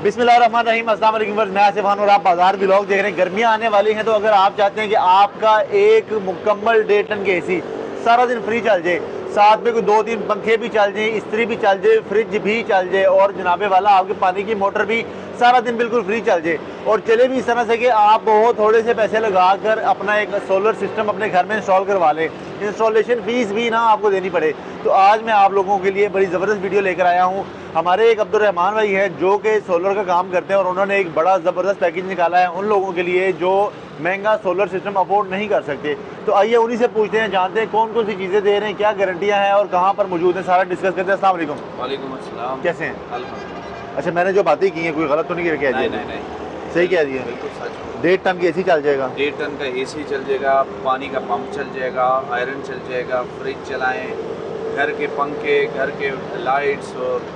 बिस्मिल्लाहिर्रहमानिर्रहीम, अस्सलाम वालेकुम व्यूअर्स, मैं आसिफ खान और आप बाजार व्लॉग देख रहे हैं। गर्मियाँ आने वाली हैं तो अगर आप चाहते हैं कि आपका एक मुकम्मल 1.5 टन के एसी सारा दिन फ्री चल जाए, साथ में कोई 2-3 पंखे भी चल जाए, इस्त्री भी चल जाए, फ्रिज भी चल जाए और जनाबे वाला आपके पानी की मोटर भी सारा दिन बिल्कुल फ्री चल जाए और चले भी इस तरह से कि आप बहुत थोड़े से पैसे लगा कर अपना एक सोलर सिस्टम अपने घर में इंस्टॉल करवा लें, इंस्टॉलेशन फ़ीस भी ना आपको देनी पड़े। तो आज मैं आप लोगों के लिए बड़ी ज़बरदस्त वीडियो लेकर आया हूँ। हमारे एक अब्दुर्रहमान भाई हैं जो कि सोलर का काम करते हैं और उन्होंने एक बड़ा ज़बरदस्त पैकेज निकाला है उन लोगों के लिए जो महंगा सोलर सिस्टम अफोर्ड नहीं कर सकते। तो आइए उन्हीं से पूछते हैं, जानते हैं कौन कौन सी चीज़ें दे रहे हैं, क्या गारंटियाँ हैं और कहाँ पर मौजूद हैं, सारा डिस्कस करते हैं। अस्सलाम वालेकुम। वालेकुम अस्सलाम। कैसे हैं? अल्हम्दुलिल्लाह। अच्छा, मैंने जो बातें की हैं कोई गलत तो नहीं कह दिया? नहीं, सही कह दिया। बिल्कुल सच। 1.5 टन की एसी चल जाएगा? 1.5 टन का एसी चल जाएगा, पानी का पंप चल जाएगा, आयरन चल जाएगा, फ्रिज चलाएं, घर के पंखे, घर के लाइट्स और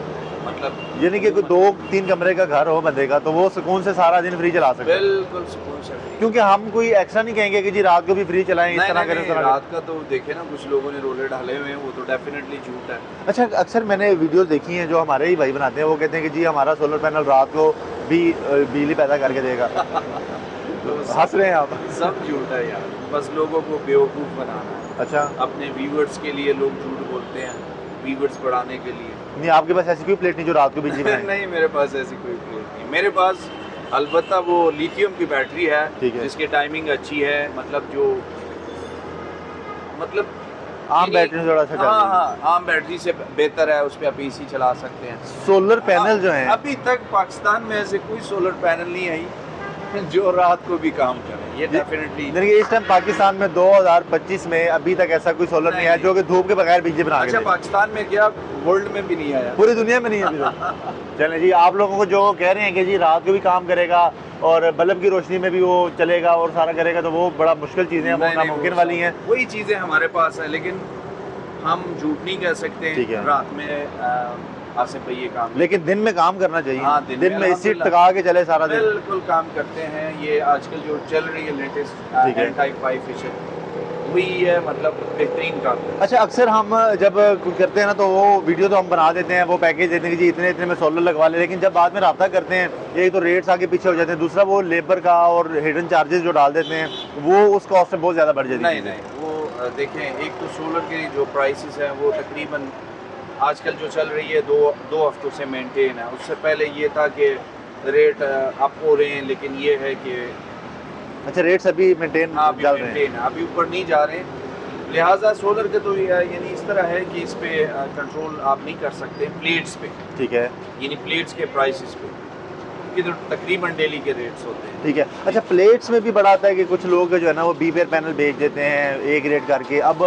मतलब यानी कि कोई 2-3 कमरे का घर हो बंदे का तो वो सुकून से सारा दिन फ्री चला सकते हैं। बिल्कुल सुकून से। क्योंकि हम कोई एक्स्ट्रा नहीं कहेंगे कि जी रात को भी फ्री चलाएं, इस तरह करें, रात का तो देखे ना कुछ लोगों ने रोले डाले हुए हैं, वो तो डेफिनेटली झूठ है। अच्छा, अक्सर मैंने वीडियोस देखी हैं जो हमारे ही भाई बनाते हैं, वो कहते हैं कि जी हमारा सोलर पैनल रात को भी बिजली पैदा करके देगा। तो हंस रहे हैं आप? सब झूठ है यार, बस लोगों को बेवकूफ़ बनाना है। अच्छा, अपने व्यूवर्स के लिए लोग झूठ बोलते हैं, व्यूवर्स बढ़ाने के लिए। नहीं आपके पास ऐसी कोई प्लेट नहीं जो रात को बिजली बनाए? नहीं, मेरे पास ऐसी कोई प्लेट नहीं। मेरे पास अलबत्ता वो लिथियम की बैटरी है, जिसकी टाइमिंग अच्छी है, मतलब जो मतलब आम बैटरी में थोड़ा सा हाँ, आम बैटरी से बेहतर है, उस पर आप एसी चला सकते हैं। सोलर पैनल जो है अभी तक पाकिस्तान में ऐसे कोई सोलर पैनल नहीं आई जो रात को भी काम करे, ये डेफिनेटली। इस टाइम पाकिस्तान में 2025 में अभी तक ऐसा कोई सोलर नहीं आया जो कि धूप के बगैर बिजली बना के अच्छा, पाकिस्तान में क्या, वर्ल्ड में भी नहीं आया, पूरी दुनिया में नहीं है अभी तक। चलें जी, आप लोगों को जो कह रहे हैं कि जी रात को भी काम करेगा और बल्ब की रोशनी में भी वो चलेगा और सारा करेगा, तो वो बड़ा मुश्किल चीज़ें हैं, वो नामुमकिन वाली हैं। वही चीज़ें हमारे पास है, लेकिन हम झूठ नहीं कह सकते रात में आसिफ भाई ये काम, लेकिन दिन में काम करना चाहिए। हाँ, दिन में इसी टका के चले सारा दिन। बिल्कुल काम करते हैं। ये आजकल जो चल रही है लेटेस्ट एंटी बाइफेशियल, वही है, मतलब बेहतरीन काम। अच्छा, अक्सर हम जब कुछ करते हैं ना तो वो वीडियो तो हम बना देते हैं, वो पैकेज देते हैं कि जी इतने इतने में सोलर लगवा ले, लेकिन जब बाद में रब्ता करते हैं एक तो रेट्स आगे पीछे हो जाते हैं, दूसरा वो लेबर का और हिडन चार्जेस जो डाल देते हैं वो उस कॉस्ट से बहुत ज़्यादा बढ़ जाती है। नहीं, वो देखें, एक तो सोलर के जो प्राइसेस हैं वो तकरीबन आजकल जो चल रही है दो हफ्तों से मेंटेन है। उससे पहले ये था कि रेट अप हो रहे हैं, लेकिन ये है कि अच्छा रेट्स अभी मेंटेन चल रहे हैं, अभी ऊपर नहीं जा रहे। लिहाजा सोलर के तो यानी इस तरह है कि इस पे कंट्रोल आप नहीं कर सकते प्लेट्स पे, ठीक है, यानी प्लेट्स के प्राइसेस पे, कि तो तकरीबन डेली के रेट्स होते हैं, ठीक है। अच्छा, प्लेट्स में भी बड़ा आता है कि कुछ लोग जो है ना वो बीपेयर पैनल बेच देते हैं एक रेट करके। अब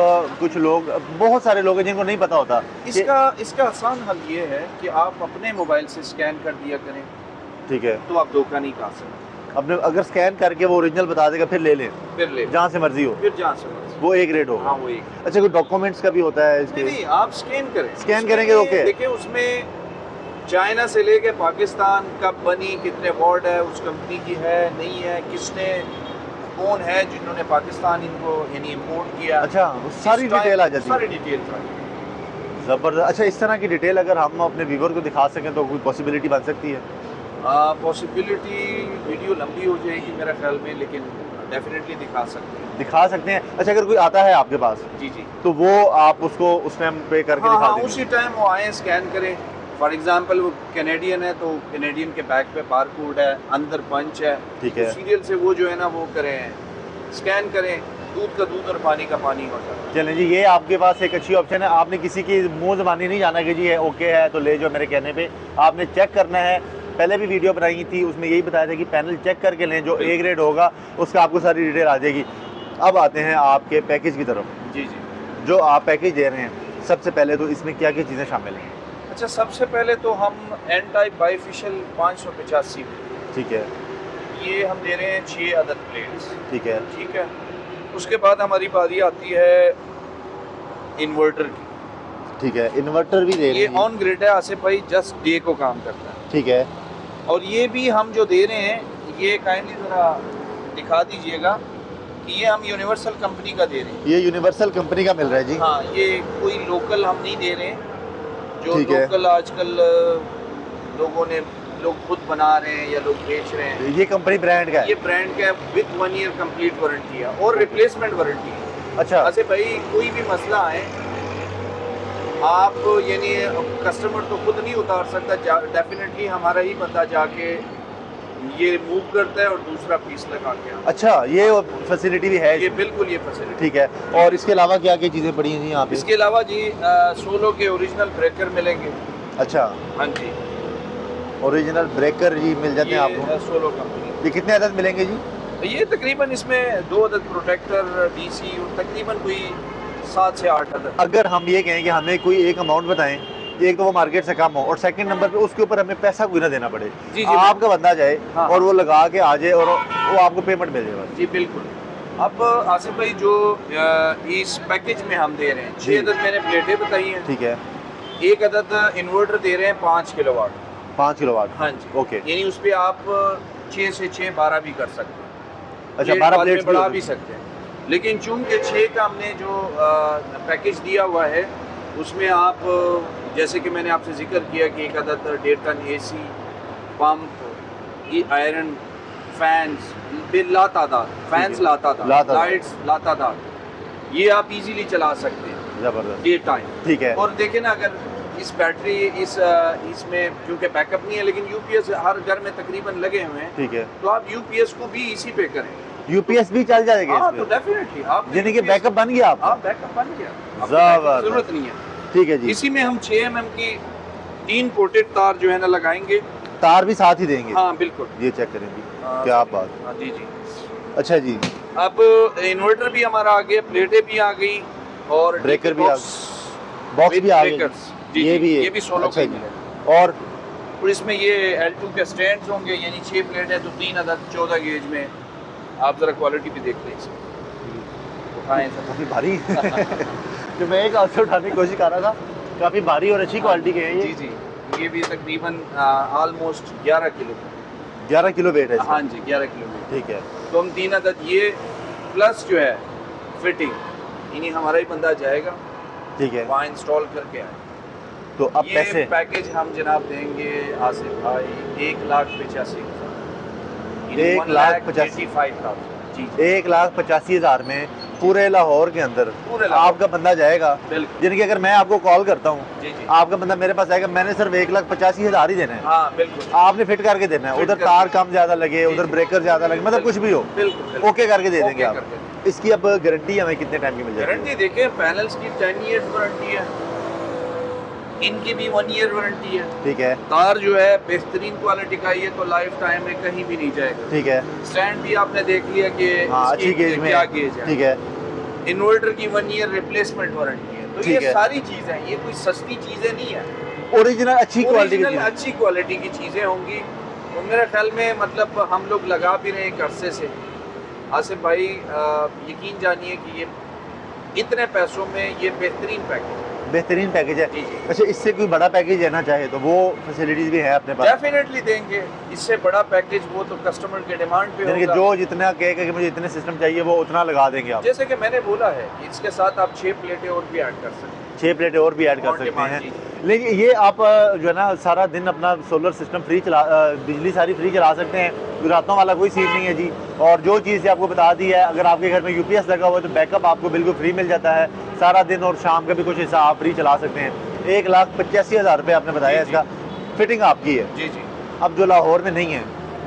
कुछ लोग, बहुत सारे लोग हैं जिनको नहीं पता होता। इसका आसान हल ये है कि आप अपने मोबाइल से स्कैन कर दिया करें, ठीक है, तो आप धोखा नहीं खा सकते। अपने अगर स्कैन करके वो ओरिजिनल बता देगा फिर ले लें, जहाँ से मर्जी हो, फिर जहाँ से मर्जी वो एक रेट होगा। हाँ, वो एक। अच्छा, कोई डॉक्यूमेंट्स का भी होता है इसके? नहीं, आप स्कैन करें, स्कैन करेंगे ओके। देखिए उसमें चाइना से लेके पाकिस्तान कब बनी, कितने वार्ड है, उस कंपनी की है नहीं है, किसने, कौन है जिन्होंने पाकिस्तान इनको यानी इम्पोर्ट किया। अच्छा, सारी डिटेल आ जाती है? सारी डिटेल ज़बरदस्त। अच्छा, इस तरह की डिटेल अगर हम अपने व्यूवर को दिखा सकें तो कोई पॉसिबिलिटी बन सकती है? पॉसिबिलिटी वीडियो लंबी हो जाएगी मेरे ख्याल में, लेकिन डेफिनेटली दिखा सकते हैं। अच्छा, अगर कोई आता है आपके पास जी तो वो आप उसको उस टाइम पे करके दिखा देंगे? उसी टाइम वो आए, स्कैन करें। फॉर एग्जांपल वो कैनेडियन है तो कैनेडियन के बैक पे बार कोड है, अंदर पंच है, ठीक है, सीरियल से वो जो है ना वो करें, स्कैन करें, दूध का दूध और पानी का पानी हो जाता है। चलें जी, ये आपके पास एक अच्छी ऑप्शन है। आपने किसी की मुँह ज़बानी नहीं जाना कि जी है ओके है तो ले जाओ, मेरे कहने पे आपने चेक करना है। पहले भी वीडियो बनाई थी, उसमें यही बताया था कि पैनल चेक करके लें, जो ए ग्रेड होगा उसका आपको सारी डिटेल आ जाएगी। अब आते हैं आपके पैकेज की तरफ। जी, जो आप पैकेज दे रहे हैं, सबसे पहले तो इसमें क्या क्या चीज़ें शामिल हैं? अच्छा, सबसे पहले तो हम एन टाइप बाइफेशियल 585, ठीक है, ये हम दे रहे हैं 6 अदद प्लेट्स, ठीक है। उसके बाद हमारी बारी आती है इन्वर्टर की, ठीक है, इन्वर्टर भी दे रहे हैं? ये ऑन ग्रिड है आसिफ भाई, जस्ट डे को काम करता है, ठीक है। और ये भी हम जो दे रहे हैं, ये काइंडली ज़रा दिखा दीजिएगा कि ये हम यूनिवर्सल कंपनी का दे रहे हैं। ये यूनिवर्सल कंपनी का मिल रहा है जी? हाँ, ये कोई लोकल हम नहीं दे रहे, जो लोकल आजकल लोगों ने लोग खुद बना रहे हैं या लोग बेच रहे हैं। ये कंपनी ब्रांड का है? ये ब्रांड का विद 1 ईयर कंप्लीट वारंटी है और रिप्लेसमेंट वारंटी है। अच्छा। ऐसे भाई कोई भी मसला आए, आप यानी कस्टमर तो खुद नहीं उतार सकता, डेफिनेटली हमारा ही बंदा जाके ये मूव करता है और दूसरा पीस लगा के आता है। अच्छा, ये फैसिलिटी भी है ये इसमें? बिल्कुल ये फैसिलिटी। ठीक है। और इसके अलावा क्या क्या चीज़ें पड़ी हैं जी यहाँ पे? इसके अलावा जी सोलो के ओरिजिनल ब्रेकर मिलेंगे। अच्छा, हाँ जी, ओरिजिनल ब्रेकर जी मिल जाते हैं ये आपको? Solo company. ये कितने अदद मिलेंगे जी? ये तकरीबन इसमें 2 अदद प्रोटेक्टर डीसी और तकरीबन कोई 7 से 8 अदद। अगर हम ये कहें कि हमें कोई एक अमाउंट बताएं, एक तो वो मार्केट से कम हो और सेकंड नंबर पे उसके ऊपर हमें पैसा कोई ना देना पड़े, जी, आपका बंदा जाए हाँ, और वो लगा के आ जाए और वो आपको पेमेंट मिल जाए? जी बिल्कुल। अब आसिफ भाई जो इस पैकेज में हम दे रहे हैं, 6 अदद मैंने प्लेटें बताई हैं। ठीक है। एक अदद इन्वर्टर दे रहे हैं 5 किलोवाट। 5 किलोवाट? हाँ जी, ओके। यानी उस पर आप 6 से 6 12 भी कर सकते हैं। अच्छा, 12 प्लेट प्लेट्स बढ़ा भी सकते हैं, लेकिन चूंकि 6 का हमने जो पैकेज दिया हुआ है उसमें आप जैसे कि मैंने आपसे जिक्र किया कि एक अदद 1.5 टन एसी, पंप, ये आयरन, फैंस लातादाद, फैंस लातादाद, लाइट्स लातादाद, ये आप इजीली चला सकते हैं जबरदस्त डे टाइम। ठीक है। और देखें ना, अगर इस बैटरी इसमें क्योंकि बैकअप नहीं है, लेकिन यूपीएस हर घर में तकरीबन लगे हुए हैं, ठीक है। तो आप यूपीएस को भी इसी पे करें। यूपीएस भी चल जाएगा हाँ, इसमें? तो डेफिनेटली आप यानी कि बैकअप बन गया आपका? आप बैकअप बन गया, आपको जबरदस्त। बैकअप की जरूरत नहीं है। ठीक है जी। इसी में हम 6 mm की 3 कोटेड तार जो है ना लगाएंगे। तार भी साथ ही देंगे? हाँ बिल्कुल। ये चेक करें जी, क्या बात। हाँ जी जी। अच्छा जी। अब इन्वर्टर भी हमारा आ गया, प्लेटें भी आ गई और ब्रेकर भी आ गए, बॉक्स भी आ गए। ये भी सोलो अच्छा का जी। है। और इसमें ये L2 के स्टैंड्स होंगे, यानी 6 प्लेट है तो 3 अदद 14 गेज में। आप जरा क्वालिटी भी देख लें इसकी, उठाएं सब। काफ़ी भारी जो मैं एक हाथ से उठाने की कोशिश कर रहा था, काफ़ी भारी और अच्छी क्वालिटी के हैं ये। जी जी, ये भी तकरीबन ऑलमोस्ट 11 किलो। 11 किलो वेट है? हाँ जी, 11 किलो वेट। ठीक है। तो हम 3 अदद ये प्लस जो है फिटिंग, यानी हमारा ही बंदा जाएगा, ठीक है, वहाँ इंस्टॉल करके आए। तो अब ये पैसे? पैकेज हम जनाब देंगे आसिफ भाई 1,85,000। 1,85,000। जी 1,85,000 में पूरे लाहौर के अंदर आपका बंदा जाएगा? बिल्कुल। यानी कि अगर मैं आपको कॉल करता हूँ, जी जी, आपका बंदा मेरे पास आएगा, मैंने सिर्फ 1,85,000 ही देना है? हाँ बिल्कुल। आपने फिट करके देना है, फिट उधर करके। तार कम ज्यादा लगे, जी, उधर जी। ब्रेकर ज्यादा लगे, मतलब कुछ भी हो, बिल्कुल ओके करके दे देंगे ओके आप? करके। इसकी अब गारंटी हमें कितने टाइम की मिल जाएगी? गारंटी देखिए, पैनल्स की 10 ईयर्स वारंटी है, इनकी भी 1 ईयर वारंटी है। ठीक है। तार जो है बेहतरीन क्वालिटी का, ये तो लाइफ टाइम में कहीं भी नहीं जाएगा। ठीक है। स्टैंड भी आपने देख लिया कि हाँ, इसकी अच्छी गेज में क्या गेज है। ठीक है। इन्वर्टर की 1 ईयर रिप्लेसमेंट वारंटी है। तो ठीक ये है। सारी चीजें, ये कोई सस्ती चीजें नहीं है, ओरिजिनल अच्छी क्वालिटी की ओरिजिनल चीज़। अच्छी क्वालिटी की चीजें होंगी। तो मेरे ख्याल में मतलब हम लोग लगा भी रहे हैं अरसे से। आसिफ भाई यकीन जानिए कि ये इतने पैसों में ये बेहतरीन पैकेज, बेहतरीन पैकेज है। जी जी, अच्छा, इससे कोई बड़ा पैकेज लेना चाहे तो वो फैसिलिटीज भी है अपने पास? डेफिनेटली देंगे। इससे बड़ा पैकेज वो तो कस्टमर के डिमांड पे यानी कि होगा। जो जितना कहेगा कि मुझे इतने सिस्टम चाहिए वो उतना लगा देंगे आप? जैसे कि मैंने बोला है, इसके साथ आप 6 प्लेटें और भी ऐड कर सकते हैं। 6 प्लेटें और भी ऐड कर और सकते डिमांड, हैं। जी। लेकिन ये आप जो है ना सारा दिन अपना सोलर सिस्टम फ्री चला, बिजली सारी फ्री चला सकते हैं, रातों वाला कोई सीन नहीं है जी। और जो चीज़ आपको बता दी है, अगर आपके घर में यूपीएस लगा हुआ है तो बैकअप आपको बिल्कुल फ्री मिल जाता है सारा दिन, और शाम का भी कुछ हिस्सा आप फ्री चला सकते हैं। 1,85,000 रुपये आपने बताया जी, इसका, फिटिंग आपकी है? जी जी। अब जो लाहौर में नहीं है,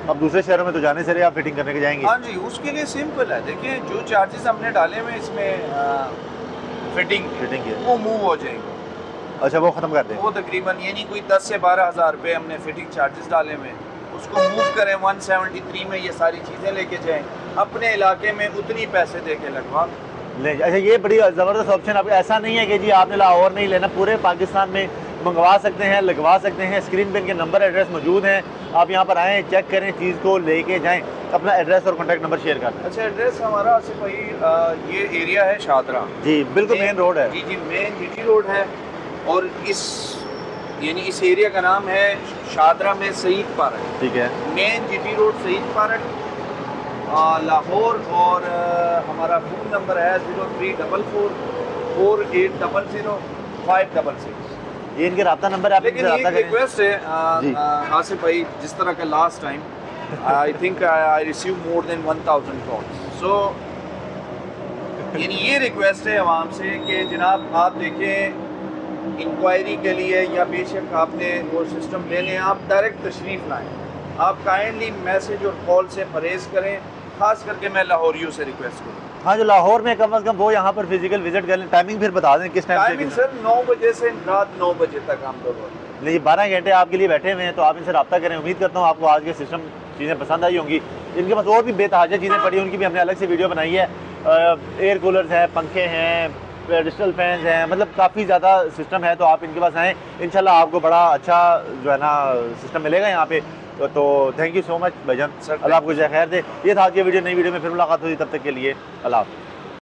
अब दूसरे शहरों में तो जाने से रहे आप फिटिंग करने के जाएंगे? हाँ जी, उसके लिए सिंपल है। देखिए, जो चार्जेस हमने डाले हुए इसमें फिटिंग फिटिंग है वो मूव हो जाएंगे। अच्छा, वो ख़त्म कर दें? वो तकरीबन यानी कोई 10 से 12,000 रुपये हमने फिटिंग चार्जेस डाले हुए, उसको मूव करें 173 में, ये सारी चीज़ें लेके जाएं अपने इलाके में, उतनी पैसे दे के लगवा ले। अच्छा, ये बड़ी ज़बरदस्त ऑप्शन। अब ऐसा नहीं है कि जी आपने लाहौर नहीं लेना, पूरे पाकिस्तान में मंगवा सकते हैं, लगवा सकते हैं। स्क्रीन पे इनके नंबर एड्रेस मौजूद हैं, आप यहाँ पर आएँ, चेक करें, चीज़ को लेके जाएँ। अपना एड्रेस और कॉन्टैक्ट नंबर शेयर कर दें। अच्छा, एड्रेस हमारा आसिफ भाई ये एरिया है शादरा जी, बिल्कुल मेन रोड है। जी जी, मेन जीटी रोड है। और इस एरिया का नाम है शादरा में सईद पार्क। ठीक है। Main GT road Saeed park Lahore. और हमारा फ़ोन नंबर है 0344 4800 566। ये इनके रब्ता नंबर है, आप लेकिन इनसे एक रब्ता करें। रिक्वेस्ट है जी। आसिफ भाई, जिस तरह का last time I think I receive more than 1000 calls, so यानी ये रिक्वेस्ट है आवाम से कि जनाब आप देखें इंक्वायरी के लिए या बेशक आपने वो सिस्टम लेने, आप डायरेक्ट तशरीफ़ लाएँ। आप काइंडली मैसेज और कॉल से परहेज़ करें, ख़ास करके मैं लाहौरियों से रिक्वेस्ट करूँ। हाँ, जो लाहौर में कम अज़ कम वो यहाँ पर फिजिकल विजिट कर लें। टाइमिंग फिर बता दें किस टाइम से टाइमिंग सर 9 बजे से रात 9 बजे तक हम लोग होते हैं। नहीं, 12 घंटे आपके लिए बैठे हुए हैं, तो आप इनसे रब्ता करें। उम्मीद करता हूँ आपको आज के सिस्टम चीज़ें पसंद आई होंगी। इनके पास और भी बेतहाजा चीज़ें पड़ी हैं, उनकी भी हमने अलग से वीडियो बनाई है। एयर कूलर्स हैं, पंखे हैं, डिजिटल फैंस हैं, मतलब काफ़ी ज़्यादा सिस्टम है। तो आप इनके पास आएँ, इंशाल्लाह आपको बड़ा अच्छा जो है ना सिस्टम मिलेगा यहाँ पे। तो थैंक यू सो मच भाईजान, अल्लाह आपको जय खैर दे। ये था आज की वीडियो। नई वीडियो में फिर मुलाकात हुई, तब तक के लिए अल्लाह हाफ़िज़।